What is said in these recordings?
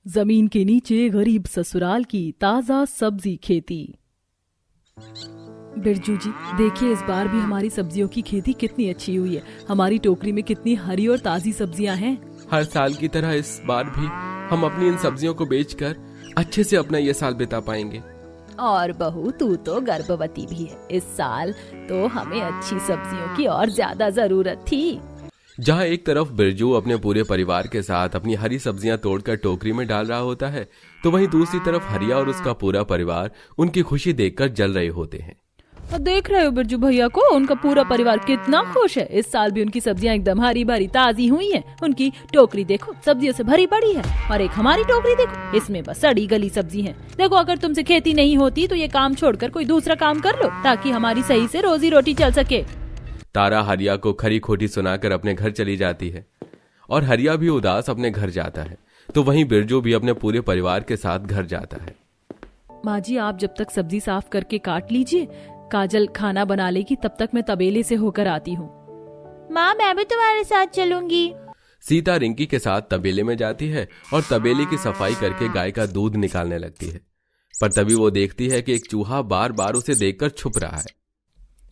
जमीन के नीचे गरीब ससुराल की ताजा सब्जी खेती। बिरजू जी देखिए, इस बार भी हमारी सब्जियों की खेती कितनी अच्छी हुई है। हमारी टोकरी में कितनी हरी और ताजी सब्जियां हैं। हर साल की तरह इस बार भी हम अपनी इन सब्जियों को बेचकर अच्छे से अपना ये साल बिता पाएंगे। और बहू, तू तो गर्भवती भी है। इस साल तो हमें अच्छी सब्जियों की और ज्यादा जरूरत थी। जहाँ एक तरफ बिरजू अपने पूरे परिवार के साथ अपनी हरी सब्जियां तोड़कर टोकरी में डाल रहा होता है, तो वहीं दूसरी तरफ हरिया और उसका पूरा परिवार उनकी खुशी देखकर जल रहे होते हैं। और देख रहे हो बिरजू भैया को, उनका पूरा परिवार कितना खुश है। इस साल भी उनकी सब्जियां एकदम हरी भरी ताजी हुई हैं। उनकी टोकरी देखो, सब्जियों से भरी पड़ी है। और एक हमारी टोकरी देखो, इसमें बस सड़ी गली सब्जी है। देखो, अगर तुमसे खेती नहीं होती तो ये काम छोड़कर कोई दूसरा काम कर लो, ताकि हमारी सही से रोजी रोटी चल सके। तारा हरिया को खरी खोटी सुनाकर अपने घर चली जाती है और हरिया भी उदास अपने घर जाता है। तो वहीं बिरजू भी अपने पूरे परिवार के साथ घर जाता है। माँ जी, आप जब तक सब्जी साफ करके काट लीजिए, काजल खाना बना लेगी, तब तक मैं तबेले से होकर आती हूँ। माँ, मैं भी तुम्हारे साथ चलूंगी। सीता रिंकी के साथ तबेले में जाती है और तबेले की सफाई करके गाय का दूध निकालने लगती है। पर तभी वो देखती है कि एक चूहा बार बार उसे देखकर छुप रहा है।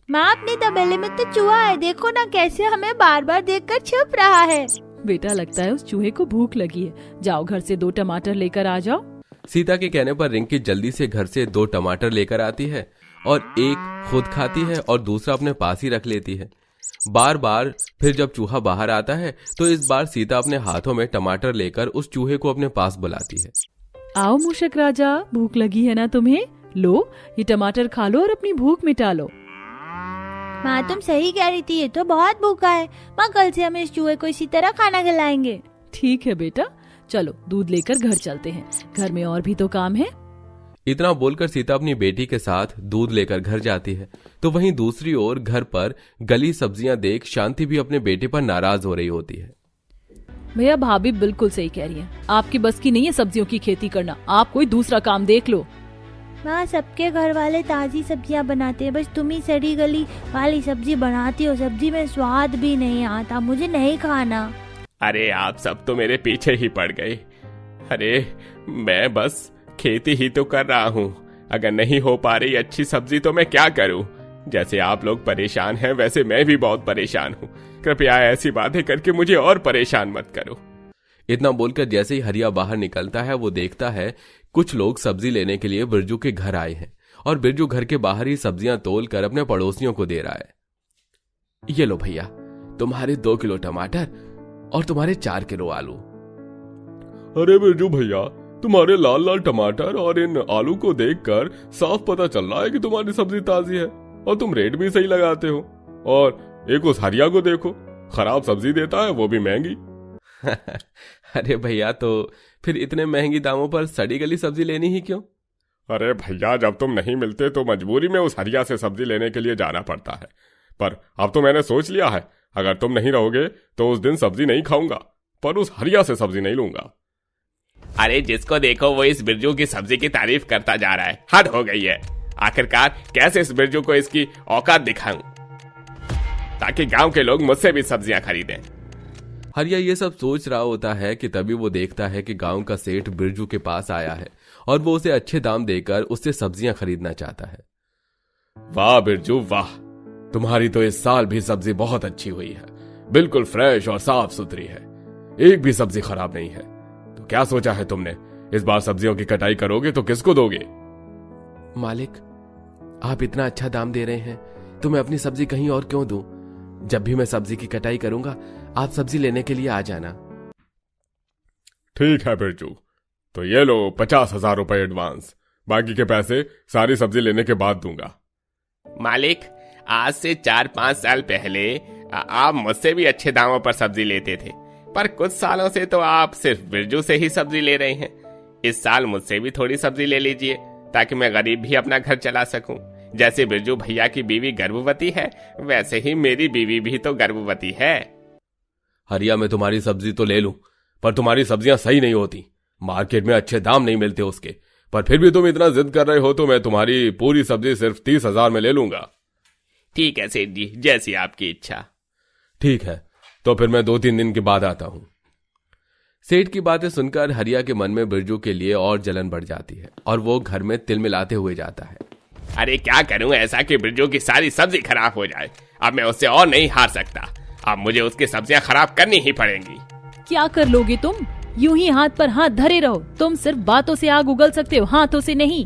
माँ, अपने तबेले में तो चूहा है, देखो ना कैसे हमें बार बार देखकर छुप रहा है। बेटा, लगता है उस चूहे को भूख लगी है। जाओ घर से 2 टमाटर लेकर आ जाओ। सीता के कहने पर रिंकी जल्दी से घर से 2 टमाटर लेकर आती है और एक खुद खाती है और दूसरा अपने पास ही रख लेती है। बार बार फिर जब चूहा बाहर आता है तो इस बार सीता अपने हाथों में टमाटर लेकर उस चूहे को अपने पास बुलाती है। आओ मूषक राजा, भूख लगी है ना तुम्हें? लो, ये टमाटर खा लो और अपनी भूख मिटा लो। माँ, तुम सही कह रही थी, ये तो बहुत भूखा है। माँ, कल से हम इस चूहे को इसी तरह खाना खिलाएंगे। ठीक है बेटा, चलो दूध लेकर घर चलते हैं। घर में और भी तो काम है। इतना बोलकर सीता अपनी बेटी के साथ दूध लेकर घर जाती है। तो वहीं दूसरी ओर घर पर गली सब्जियां देख शांति भी अपने बेटे पर नाराज हो रही होती है। भैया, भाभी बिल्कुल सही कह रही है। आपकी बस की नहीं है सब्जियों की खेती करना। आप कोई दूसरा काम देख लो। माँ, सबके घर वाले ताजी सब्जियाँ बनाते हैं, बस तुम ही सड़ी गली वाली सब्जी बनाती हो। सब्जी में स्वाद भी नहीं आता, मुझे नहीं खाना। अरे आप सब तो मेरे पीछे ही पड़ गए। अरे मैं बस खेती ही तो कर रहा हूँ। अगर नहीं हो पा रही अच्छी सब्जी तो मैं क्या करूँ? जैसे आप लोग परेशान हैं वैसे मैं भी बहुत परेशान हूँ। कृपया ऐसी बातें करके मुझे और परेशान मत करो। इतना बोलकर जैसे ही हरिया बाहर निकलता है, वो देखता है कुछ लोग सब्जी लेने के लिए बिरजू के घर आए हैं और बिरजू घर के बाहर ही सब्जियां तोल कर अपने पड़ोसियों को दे रहा है। ये लो भैया, तुम्हारे 2 किलो टमाटर और तुम्हारे 4 किलो आलू। अरे बिरजू भैया, तुम्हारे लाल लाल टमाटर और इन आलू को देखकर साफ पता चल रहा है कि तुम्हारी सब्जी ताजी है और तुम रेट भी सही लगाते हो। और एक उस हरिया को देखो, खराब सब्जी देता है, वो भी महंगी। अरे भैया, तो फिर इतने महंगी दामों पर सड़ी गली सब्जी लेनी ही क्यों? अरे भैया, जब तुम नहीं मिलते तो मजबूरी में उस हरिया से सब्जी लेने के लिए जाना पड़ता है। पर अब तो मैंने सोच लिया है, अगर तुम नहीं रहोगे तो उस दिन सब्जी नहीं खाऊंगा, पर उस हरिया से सब्जी नहीं लूंगा। अरे जिसको देखो वो इस बिरजू की सब्जी की तारीफ करता जा रहा है। हद हो गई है। आखिरकार कैसे इस बिरजू को इसकी औकात दिखाऊं ताकि गांव के लोग मुझसे भी सब्जियां खरीदें। हरिया ये सब सोच रहा होता है कि तभी वो देखता है कि गांव का सेठ बिरजू के पास आया है और वो उसे अच्छे दाम देकर उससे सब्जियां खरीदना चाहता है। वाह बिरजू वाह, तुम्हारी तो इस साल भी सब्जी बहुत अच्छी हुई है। बिल्कुल फ्रेश और साफ सुथरी है, एक भी सब्जी खराब नहीं है। तो क्या सोचा है तुमने? इस बार सब्जियों की कटाई करोगे तो किसको दोगे? मालिक, आप इतना अच्छा दाम दे रहे हैं तो मैं अपनी सब्जी कहीं और क्यों दूं? जब भी मैं सब्जी की कटाई करूंगा आप सब्जी लेने के लिए आ जाना। ठीक है बिरजू, तो ये लो 50,000 रुपए एडवांस, बाकी के पैसे सारी सब्जी लेने के बाद दूंगा। मालिक, आज से 4-5 साल पहले आप मुझसे भी अच्छे दामों पर सब्जी लेते थे, पर कुछ सालों से तो आप सिर्फ बिरजू से ही सब्जी ले रहे हैं। इस साल मुझसे भी थोड़ी सब्जी ले लीजिए ताकि मैं गरीब भी अपना घर चला सकूं। जैसे बिरजू भैया की बीवी गर्भवती है, वैसे ही मेरी बीवी भी तो गर्भवती है। हरिया, मैं तुम्हारी सब्जी तो ले लूं, पर तुम्हारी सब्जियां सही नहीं होती। मार्केट में अच्छे दाम नहीं मिलते उसके, पर फिर भी तुम इतना जिद कर रहे हो तो मैं तुम्हारी पूरी सब्जी सिर्फ 30,000 में ले लूंगा। ठीक है सेठ जी, जैसी आपकी इच्छा। ठीक है, तो फिर मैं 2-3 दिन के बाद आता हूं। सेठ की बातें सुनकर हरिया के मन में बिरजू के लिए और जलन बढ़ जाती है और वो घर में तिल मिलाते हुए जाता है। अरे क्या करूं ऐसा कि बिरजू की सारी सब्जी खराब हो जाए। अब मैं उससे और नहीं हार सकता। अब मुझे उसकी सब्जियां खराब करनी ही पड़ेंगी। क्या कर लोगे तुम? यूं ही हाथ पर हाथ धरे रहो। तुम सिर्फ बातों से आग उगल सकते हो, हाथों से नहीं।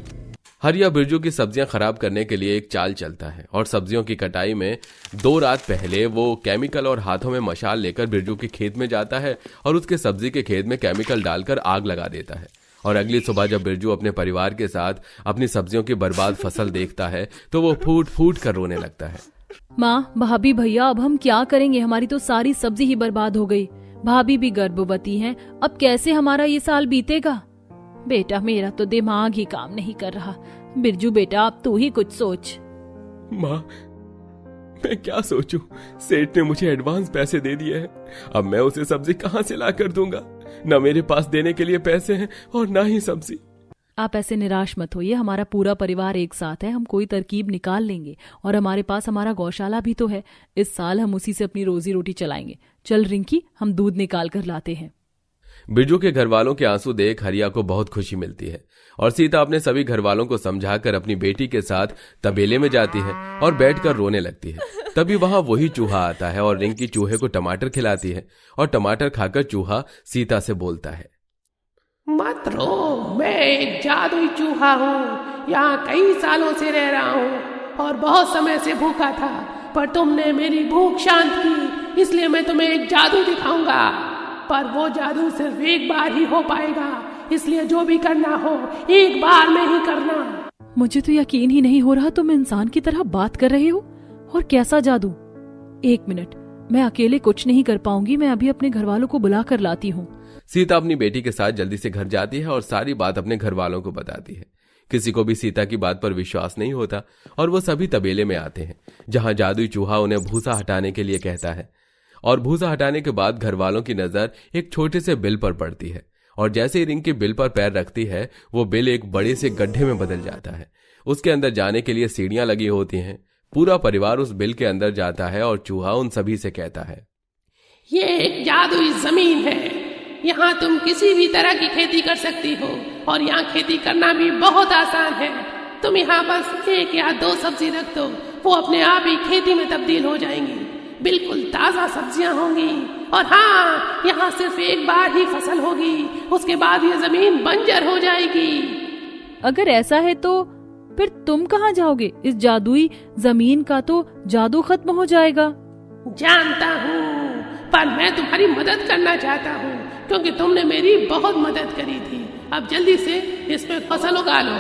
हरिया बिरजू की सब्जियां खराब करने के लिए एक चाल चलता है और सब्जियों की कटाई में 2 रात पहले वो केमिकल और हाथों में मशाल लेकर बिरजू के खेत में जाता है और उसके सब्जी के खेत में केमिकल डालकर आग लगा देता है। और अगली सुबह जब बिरजू अपने परिवार के साथ अपनी सब्जियों की बर्बाद फसल देखता है तो वो फूट फूट कर रोने लगता है। माँ, भाभी, भैया, अब हम क्या करेंगे? हमारी तो सारी सब्जी ही बर्बाद हो गई। भाभी भी गर्भवती हैं। अब कैसे हमारा ये साल बीतेगा? बेटा, मेरा तो दिमाग ही काम नहीं कर रहा। बिरजू बेटा, अब तू ही कुछ सोच। माँ, मैं क्या सोचूं? सेठ ने मुझे एडवांस पैसे दे दिए हैं। अब मैं उसे सब्जी कहाँ से ला कर दूंगा? न मेरे पास देने के लिए पैसे हैं और ना ही सब्जी। आप ऐसे निराश मत होइए। हमारा पूरा परिवार एक साथ है। हम कोई तरकीब निकाल लेंगे। और हमारे पास हमारा गौशाला भी तो है। इस साल हम उसी से अपनी रोजी रोटी चलाएंगे। चल रिंकी, हम दूध निकाल कर लाते हैं। बिरजू के घर वालों के आंसू देख हरिया को बहुत खुशी मिलती है और सीता अपने सभी घर वालों को समझाकर अपनी बेटी के साथ तबेले में जाती है और बैठकर रोने लगती है। तभी वहां वही चूहा आता है और रिंकी चूहे को टमाटर खिलाती है और टमाटर खाकर चूहा सीता से बोलता है, मत रो, मैं एक जादुई चूहा हूँ। यहाँ कई सालों से रह रहा हूँ और बहुत समय से भूखा था, पर तुमने मेरी भूख शांत की, इसलिए मैं तुम्हें एक जादू दिखाऊंगा। पर वो जादू सिर्फ एक बार ही हो पाएगा, इसलिए जो भी करना हो एक बार में ही करना। मुझे तो यकीन ही नहीं हो रहा तुम इंसान की तरह बात कर रहे हो। और कैसा जादू? 1 मिनट, मैं अकेले कुछ नहीं कर पाऊंगी। मैं अभी अपने घर वालों को बुला कर लाती हूँ। सीता अपनी बेटी के साथ जल्दी से घर जाती है और सारी बात अपने घर वालों को बताती है। किसी को भी सीता की बात पर विश्वास नहीं होता और वो सभी तबेले में आते हैं जहां जादुई चूहा उन्हें भूसा हटाने के लिए कहता है। और भूसा हटाने के बाद घर वालों की नजर एक छोटे से बिल पर पड़ती है और जैसे ही रिंकी बिल पर पैर रखती है वो बिल एक बड़े से गड्ढे में बदल जाता है। उसके अंदर जाने के लिए सीढ़ियां लगी होती हैं। पूरा परिवार उस बिल के अंदर जाता है और चूहा उन सभी से कहता है, ये एक जादुई जमीन है। यहाँ तुम किसी भी तरह की खेती कर सकती हो और यहाँ खेती करना भी बहुत आसान है। तुम यहाँ बस 1 या 2 सब्जी रख दो, वो अपने आप ही खेती में तब्दील हो जाएंगी। बिल्कुल ताजा सब्जियां होंगी और हाँ, यहाँ सिर्फ एक बार ही फसल होगी, उसके बाद ये जमीन बंजर हो जाएगी। अगर ऐसा है तो फिर तुम कहाँ जाओगे? इस जादुई जमीन का तो जादू खत्म हो जाएगा। जानता हूँ, पर मैं तुम्हारी मदद करना चाहता हूँ क्योंकि तुमने मेरी बहुत मदद करी थी। अब जल्दी से इसमें फसल उगा लो।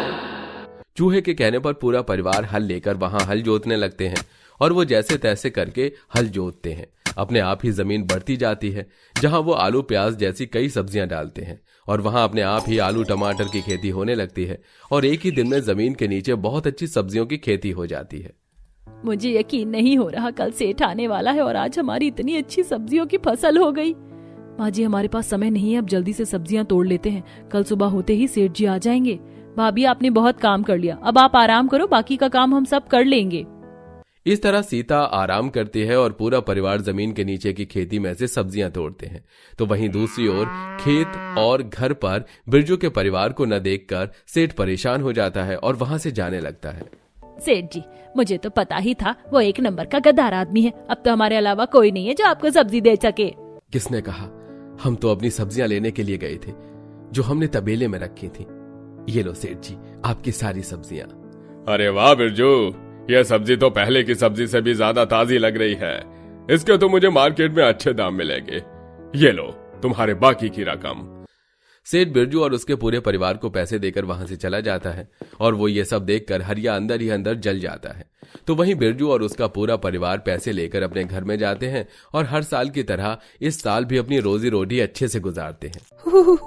चूहे के कहने पर पूरा परिवार हल लेकर वहां हल जोतने लगते हैं और वो जैसे तैसे करके हल जोतते हैं। अपने आप ही जमीन बढ़ती जाती है जहां वो आलू प्याज जैसी कई सब्जियां डालते हैं और वहां अपने आप ही आलू टमाटर की खेती होने लगती है और एक ही दिन में जमीन के नीचे बहुत अच्छी सब्जियों की खेती हो जाती है। मुझे यकीन नहीं हो रहा, कल सेठ आने वाला है और आज हमारी इतनी अच्छी सब्जियों की फसल हो गई। माँ जी, हमारे पास समय नहीं है, अब जल्दी से सब्जियां तोड़ लेते हैं। कल सुबह होते ही सेठ जी आ जाएंगे। भाभी, आपने बहुत काम कर लिया, अब आप आराम करो, बाकी का काम हम सब कर लेंगे। इस तरह सीता आराम करती है और पूरा परिवार जमीन के नीचे की खेती में से सब्जियां तोड़ते हैं। तो वहीं दूसरी ओर खेत और घर पर बिरजू के परिवार को न देखकर सेठ परेशान हो जाता है और वहां से जाने लगता है। सेठ जी, मुझे तो पता ही था वो 1 नंबर का गद्दार आदमी है। अब तो हमारे अलावा कोई नहीं है जो आपको सब्जी दे सके। किसने कहा? हम तो अपनी सब्जियां लेने के लिए गए थे जो हमने तबेले में रखी थी। ये लो सेठ जी, आपकी सारी सब्जियां। अरे वाह बिरजू, यह सब्जी तो पहले की सब्जी से भी ज्यादा ताजी लग रही है। इसके तो मुझे मार्केट में अच्छे दाम मिलेंगे। ये लो तुम्हारे बाकी की रकम। सेठ बिरजू और उसके पूरे परिवार को पैसे देकर वहां से चला जाता है और वो ये सब देखकर हरिया अंदर ही अंदर जल जाता है। तो वहीं बिरजू और उसका पूरा परिवार पैसे लेकर अपने घर में जाते हैं और हर साल की तरह इस साल भी अपनी रोजी रोटी अच्छे से गुजारते हैं।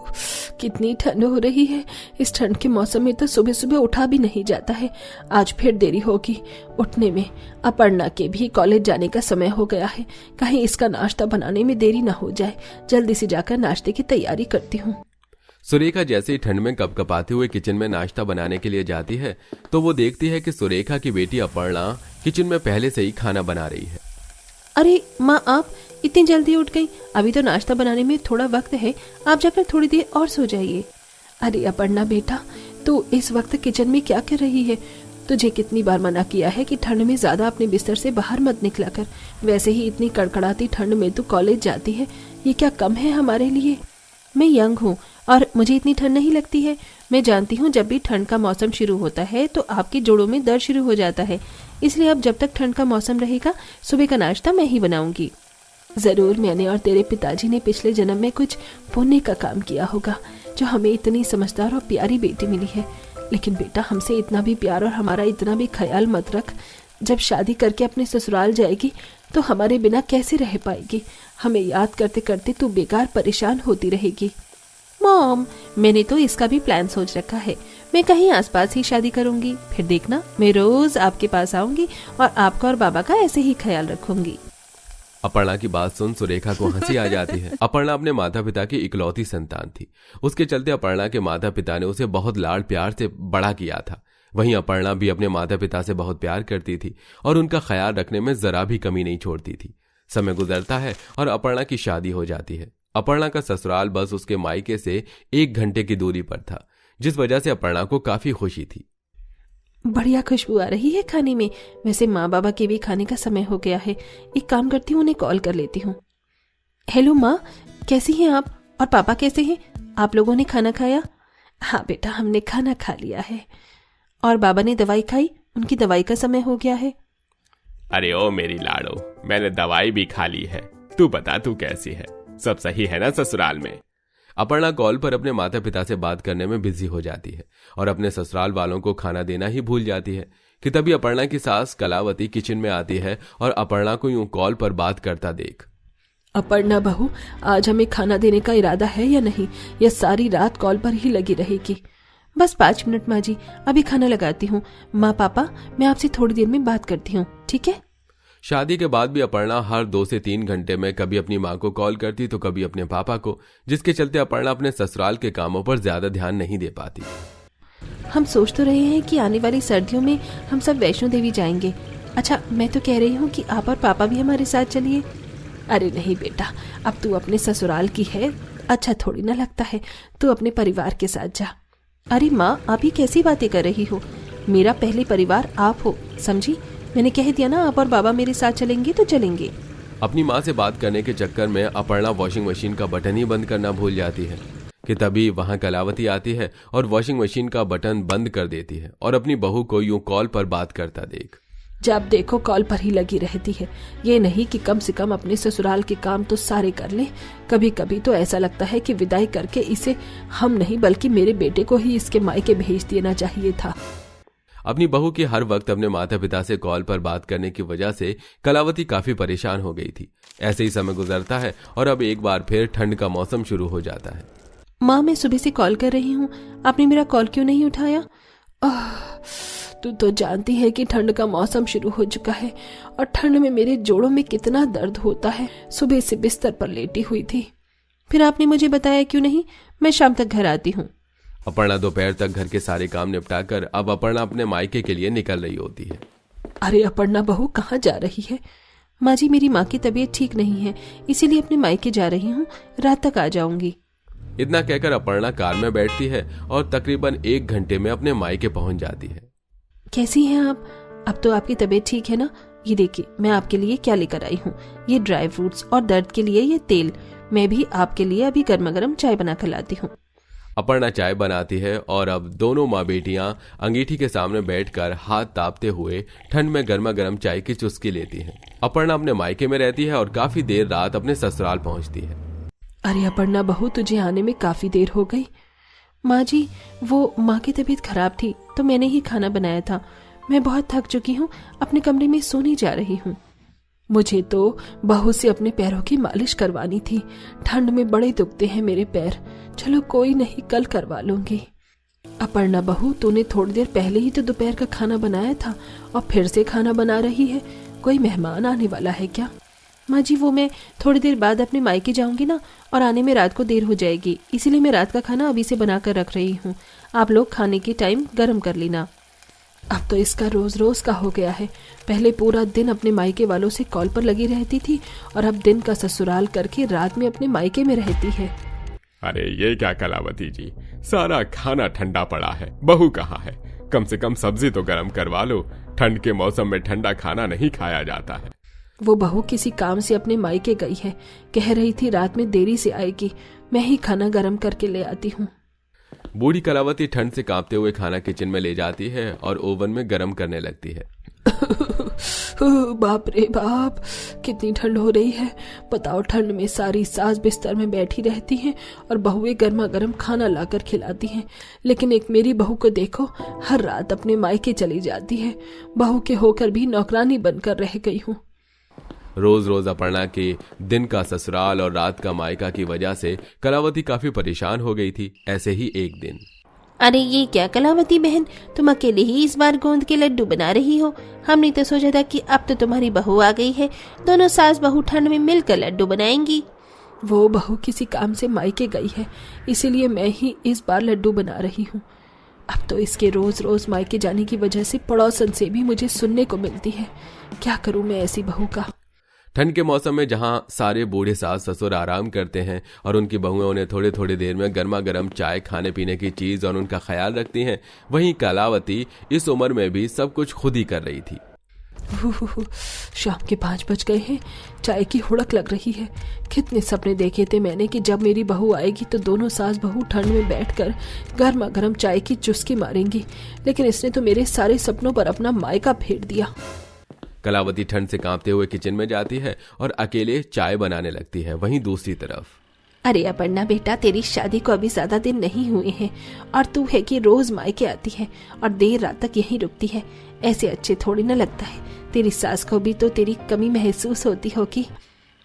कितनी ठंड हो रही है। इस ठंड के मौसम में तो सुबह सुबह उठा भी नहीं जाता है। आज फिर देरी होगी उठने में। अपर्णा के भी कॉलेज जाने का समय हो गया है। कहीं इसका नाश्ता बनाने में देरी ना हो जाए। जल्दी से जाकर नाश्ते की तैयारी करती हूँ। सुरेखा जैसे ही ठंड में कपकपाते हुए किचन में नाश्ता बनाने के लिए जाती है तो वो देखती है कि सुरेखा की बेटी अपर्णा किचन में पहले से ही खाना बना रही है। अरे माँ, आप इतनी जल्दी उठ गई? अभी तो नाश्ता बनाने में थोड़ा वक्त है, आप जाकर थोड़ी देर और सो जाइए। अरे अपर्णा बेटा, तू इस वक्त किचन में क्या कर रही है? तुझे कितनी बार मना किया है कि ठंड में ज्यादा अपने बिस्तर से बाहर मत निकला कर। वैसे ही इतनी कड़कड़ाती ठंड में तू कॉलेज जाती है, ये क्या कम है हमारे लिए? मैं यंग हूँ और मुझे इतनी ठंड नहीं लगती है। मैं जानती हूँ जब भी ठंड का मौसम शुरू होता है तो आपके जोड़ों में दर्द शुरू हो जाता है, इसलिए अब जब तक ठंड का मौसम रहेगा सुबह का नाश्ता मैं ही बनाऊंगी। जरूर मैंने और तेरे पिताजी ने पिछले जन्म में कुछ पुण्य का काम किया होगा जो हमें इतनी समझदार और प्यारी बेटी मिली है। लेकिन बेटा, हमसे इतना भी प्यार और हमारा इतना भी ख्याल मत रख। जब शादी करके अपने ससुराल जाएगी तो हमारे बिना कैसे रह पाएगी? हमें याद करते करते तू बेकार परेशान होती रहेगी। मॉम, मैंने तो इसका भी प्लान सोच रखा है। मैं कहीं आसपास ही शादी करूंगी, फिर देखना मैं रोज आपके पास आऊंगी और आपका और बाबा का ऐसे ही ख्याल रखूंगी। अपर्णा की बात सुन सुरेखा को हंसी आ जाती है। अपर्णा अपने माता पिता की इकलौती संतान थी। उसके चलते अपर्णा के माता पिता ने उसे बहुत लाड़ प्यार से बड़ा किया था। वहीं अपर्णा भी अपने माता पिता से बहुत प्यार करती थी और उनका ख्याल रखने में जरा भी कमी नहीं छोड़ती थी। समय गुजरता है और अपर्णा की शादी हो जाती है। अपर्णा का ससुराल बस उसके मायके से 1 घंटे की दूरी पर था, जिस वजह से अपर्णा को काफी खुशी थी। बढ़िया खुशबू आ रही है खाने में। वैसे माँ बाबा के भी खाने का समय हो गया है। एक काम करती हूँ, उन्हें कॉल कर लेती हूँ। हेलो माँ, कैसी हैं आप? और पापा कैसे हैं? आप लोगों ने खाना खाया? हाँ बेटा, हमने खाना खा लिया है। और बाबा ने दवाई खाई? उनकी दवाई का समय हो गया है। अरे ओ मेरी लाडो, मैंने दवाई भी खा ली है। तू बता, तू कैसी है? सब सही है ना ससुराल में? अपर्णा कॉल पर अपने माता पिता से बात करने में बिजी हो जाती है और अपने ससुराल वालों को खाना देना ही भूल जाती है कि तभी अपर्णा की सास कलावती किचन में आती है और अपर्णा को यूं कॉल पर बात करता देख, अपर्णा बहू, आज हमें खाना देने का इरादा है या नहीं? या सारी रात कॉल पर ही लगी रहेगी? बस 5 मिनट माँ जी, अभी खाना लगाती हूँ। माँ पापा, मैं आपसे थोड़ी देर में बात करती हूँ, ठीक है? शादी के बाद भी अपर्णा हर 2 से 3 घंटे में कभी अपनी माँ को कॉल करती तो कभी अपने पापा को, जिसके चलते अपर्णा अपने ससुराल के कामों पर ज्यादा ध्यान नहीं दे पाती। हम सोच तो रहे हैं कि आने वाली सर्दियों में हम सब वैष्णो देवी जाएंगे। अच्छा, मैं तो कह रही हूँ कि आप और पापा भी हमारे साथ चलिए। अरे नहीं बेटा, अब तू अपने ससुराल की है, अच्छा थोड़ी ना लगता है। तू अपने परिवार के साथ जा। अरे माँ, आप ही कैसी बातें कर रही हो? मेरा पहले परिवार आप हो, समझी? मैंने कह दिया ना, आप और बाबा मेरे साथ चलेंगे तो चलेंगे। अपनी माँ से बात करने के चक्कर में अपर्णा वॉशिंग मशीन का बटन ही बंद करना भूल जाती है कि तभी वहां कलावती आती है और वॉशिंग मशीन का बटन बंद कर देती है और अपनी बहू को यूं कॉल पर बात करता देख, जब देखो कॉल पर ही लगी रहती है। ये नहीं कि कम से कम अपने ससुराल के काम तो सारे कर ले। कभी कभी तो ऐसा लगता है कि विदाई करके इसे हम नहीं बल्कि मेरे बेटे को ही इसके मायके भेज देना चाहिए था। अपनी बहू की हर वक्त अपने माता पिता से कॉल पर बात करने की वजह से कलावती काफी परेशान हो गई थी। ऐसे ही समय गुजरता है और अब एक बार फिर ठंड का मौसम शुरू हो जाता है। माँ, मैं सुबह से कॉल कर रही हूँ, आपने मेरा कॉल क्यों नहीं उठाया? तू तो जानती है कि ठंड का मौसम शुरू हो चुका है और ठंड में मेरे जोड़ों में कितना दर्द होता है। सुबह से बिस्तर पर लेटी हुई थी। फिर आपने मुझे बताया क्यों नहीं? मैं शाम तक घर आती हूँ। अपर्णा दोपहर तक घर के सारे काम निपटाकर अब अपर्णा अपने मायके के लिए निकल रही होती है। अरे अपर्णा बहू, कहाँ जा रही है? माँ जी, मेरी माँ की तबीयत ठीक नहीं है, इसीलिए अपने मायके जा रही हूँ, रात तक आ जाऊंगी। इतना कहकर अपर्णा कार में बैठती है और तकरीबन 1 घंटे में अपने मायके पहुंच जाती है। कैसी हैं आप? अब तो आपकी तबीयत ठीक है ना? ये देखिए, मैं आपके लिए क्या लेकर आई हूँ। ये ड्राई फ्रूट्स और दर्द के लिए ये तेल। मैं भी आपके लिए अभी गर्मा गर्म चाय बना कर लाती हूँ। अपर्णा चाय बनाती है और अब दोनों माँ बेटियां अंगीठी के सामने बैठकर हाथ तापते हुए ठंड में गर्मा गर्म चाय की चुस्की लेती हैं। अपर्णा अपने मायके में रहती है और काफी देर रात अपने ससुराल पहुंचती है। अरे अपर्णा बहू, तुझे आने में काफी देर हो गई। माँ जी, वो माँ की तबीयत खराब थी तो मैंने ही खाना बनाया था। मैं बहुत थक चुकी हूँ, अपने कमरे में सोने जा रही हूँ। मुझे तो बहू से अपने पैरों की मालिश करवानी थी। ठंड में बड़े दुखते हैं मेरे पैर। चलो कोई नहीं, कल करवा लूंगी। अपर्णा बहू, तूने थोड़ी देर पहले ही तो दोपहर का खाना बनाया था और फिर से खाना बना रही है। कोई मेहमान आने वाला है क्या? माँ जी, वो मैं थोड़ी देर बाद अपने मायके जाऊंगी ना, और आने में रात को देर हो जाएगी, इसीलिए मैं रात का खाना अभी से बना कर रख रही हूँ। आप लोग खाने के टाइम गर्म कर लेना। अब तो इसका रोज रोज का हो गया है। पहले पूरा दिन अपने मायके वालों से कॉल पर लगी रहती थी और अब दिन का ससुराल करके रात में अपने मायके में रहती है। अरे ये क्या कलावती जी, सारा खाना ठंडा पड़ा है, बहू कहाँ है? कम से कम सब्जी तो गर्म करवा लो, ठंड के मौसम में ठंडा खाना नहीं खाया जाता है। वो बहू किसी काम से अपने मायके गई है, कह रही थी रात में देरी से आएगी, मैं ही खाना गर्म करके ले आती हूँ। बूढ़ी कलावती ठंड से कांपते हुए खाना किचन में ले जाती है और ओवन में गर्म करने लगती है। बाप रे बाप, कितनी ठंड हो रही है। बताओ, ठंड में सारी सास बिस्तर में बैठी रहती हैं और बहुएं गर्मा गर्म खाना लाकर खिलाती हैं, लेकिन एक मेरी बहू को देखो, हर रात अपने मायके चली जाती है। बहू के होकर भी नौकरानी बनकर रह गई हूँ। रोज रोज अपर्णा के दिन का ससुराल और रात का मायका की वजह से कलावती काफी परेशान हो गई थी। ऐसे ही एक दिन, अरे ये क्या कलावती बहन, तुम अकेले ही इस बार गोंद के लड्डू बना रही हो? हमने तो सोचा था कि अब तो तुम्हारी बहू आ गई है, दोनों सास बहू ठंड में मिलकर लड्डू बनाएंगी। वो बहू किसी काम से मायके गई है, इसीलिए मैं ही इस बार लड्डू बना रही हूँ। अब तो इसके रोज रोज मायके जाने की वजह से पड़ोसन से भी मुझे सुनने को मिलती है। क्या करूँ मैं ऐसी बहू का। ठंड के मौसम में जहां सारे बूढ़े सास ससुर आराम करते हैं और उनकी बहुएं उन्हें थोड़ी थोड़ी देर में गर्मा गर्म चाय, खाने पीने की चीज और उनका ख्याल रखती हैं, वहीं कलावती इस उम्र में भी सब कुछ खुद ही कर रही थी। शाम के 5 बज गए हैं, चाय की हुड़क लग रही है। कितने सपने देखे थे मैंने कि जब मेरी बहू आएगी तो दोनों सास बहू ठंड में बैठकर गर्मा गर्म चाय की चुस्की मारेंगी, लेकिन इसने तो मेरे सारे सपनों पर अपना मायका फेर दिया। कलावती ठंड से कांपते हुए किचन में जाती है और अकेले चाय बनाने लगती है। वहीं दूसरी तरफ, अरे अपर्णा बेटा, तेरी शादी को अभी ज्यादा दिन नहीं हुए हैं और तू है कि रोज मायके आती है और देर रात तक यहीं रुकती है। ऐसे अच्छे थोड़ी न लगता है। तेरी सास को भी तो तेरी कमी महसूस होती होगी।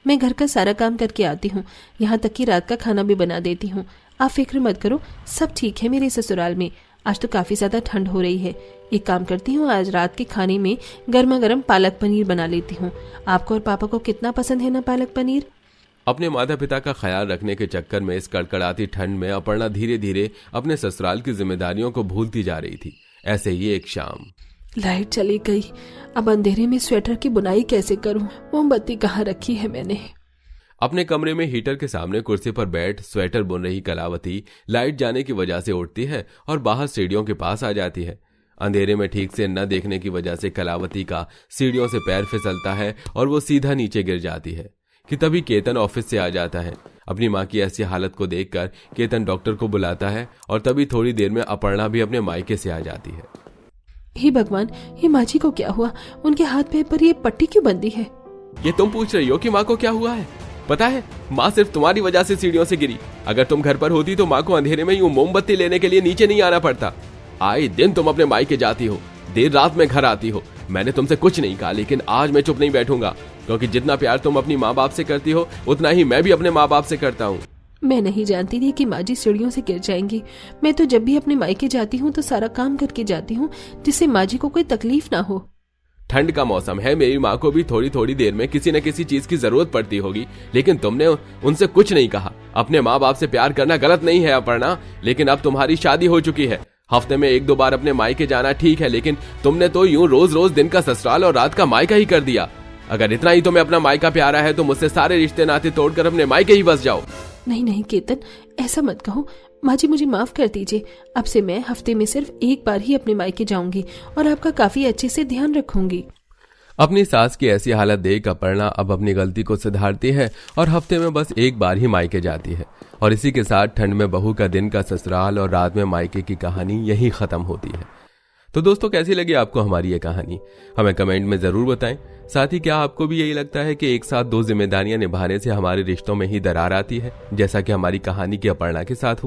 मैं घर का सारा काम करके आती हूँ, यहाँ तक कि रात का खाना भी बना देती हूँ। आप फिक्र मत करो, सब ठीक है मेरे ससुराल में। आज तो काफी ज्यादा ठंड हो रही है। एक काम करती हूँ, आज रात के खाने में गर्मा गर्म पालक पनीर बना लेती हूँ। आपको और पापा को कितना पसंद है ना पालक पनीर? अपने माता पिता का ख्याल रखने के चक्कर में इस कड़कड़ाती ठंड में अपर्णा धीरे धीरे अपने ससुराल की जिम्मेदारियों को भूलती जा रही थी। ऐसे ही एक शाम, लाइट चली गई। अब अंधेरे में स्वेटर की बुनाई कैसे करूं? मोमबत्ती कहाँ रखी है मैंने? अपने कमरे में हीटर के सामने कुर्सी पर बैठ स्वेटर बुन रही कलावती लाइट जाने की वजह से उठती है और बाहर सीढ़ियों के पास आ जाती है। अंधेरे में ठीक से न देखने की वजह से कलावती का सीढ़ियों से पैर फिसलता है और वो सीधा नीचे गिर जाती है कि तभी केतन ऑफिस से आ जाता है। अपनी माँ की ऐसी हालत को देखकर केतन डॉक्टर को बुलाता है और तभी थोड़ी देर में अपर्णा भी अपने मायके से आ जाती है। हे भगवान, ये माँ जी को क्या हुआ? उनके हाथ पैर पर ये पट्टी क्यों बंधी है? ये तुम पूछ रही हो कि माँ को क्या हुआ है? पता है, माँ सिर्फ तुम्हारी वजह से सीढ़ियों से गिरी। अगर तुम घर पर होती तो माँ को अंधेरे में यूं मोमबत्ती लेने के लिए नीचे नहीं आना पड़ता। आए दिन तुम अपने मायके जाती हो, देर रात में घर आती हो। मैंने तुमसे कुछ नहीं कहा, लेकिन आज मैं चुप नहीं बैठूंगा, क्योंकि जितना प्यार तुम अपनी माँ बाप से करती हो उतना ही मैं भी अपने माँ बाप से करता हूँ। मैं नहीं जानती थी कि माँ जी सीढ़ियों से गिर जाएंगी। मैं तो जब भी अपने मायके जाती हूँ तो सारा काम करके जाती हूँ, जिससे माँ जी को कोई तकलीफ ना हो। ठंड का मौसम है, मेरी माँ को भी थोड़ी थोड़ी देर में किसी न किसी चीज की जरूरत पड़ती होगी, लेकिन तुमने उनसे कुछ नहीं कहा। अपने माँ बाप से प्यार करना गलत नहीं है अपर्णा, लेकिन अब तुम्हारी शादी हो चुकी है। हफ्ते में 1-2 बार अपने मायके जाना ठीक है, लेकिन तुमने तो यूं रोज रोज दिन का ससुराल और रात का मायका ही कर दिया। अगर इतना ही तुम्हें अपना मायका प्यारा है तो मुझसे सारे रिश्ते नाते तोड़कर अपने मायके ही बस जाओ। नहीं नहीं केतन, ऐसा मत कहो। माँ जी मुझे माफ कर दीजिए। अब से मैं हफ्ते में सिर्फ 1 बार ही अपने मायके जाऊंगी और आपका काफी अच्छे से ध्यान रखूंगी। अपनी सास की ऐसी हालत देख अपर्णा अब अपनी गलती को सुधारती है और हफ्ते में बस 1 बार ही मायके जाती है। और इसी के साथ ठंड में बहू का दिन का ससुराल और रात में मायके की कहानी यही खत्म होती है। तो दोस्तों, कैसी लगी आपको हमारी ये कहानी? हमें कमेंट में जरूर बताएं। साथ ही क्या आपको भी यही लगता है कि एक साथ 2 जिम्मेदारियां निभाने से हमारे रिश्तों में ही दरार आती है, जैसा कि हमारी कहानी की अपर्णा के साथ हुआ?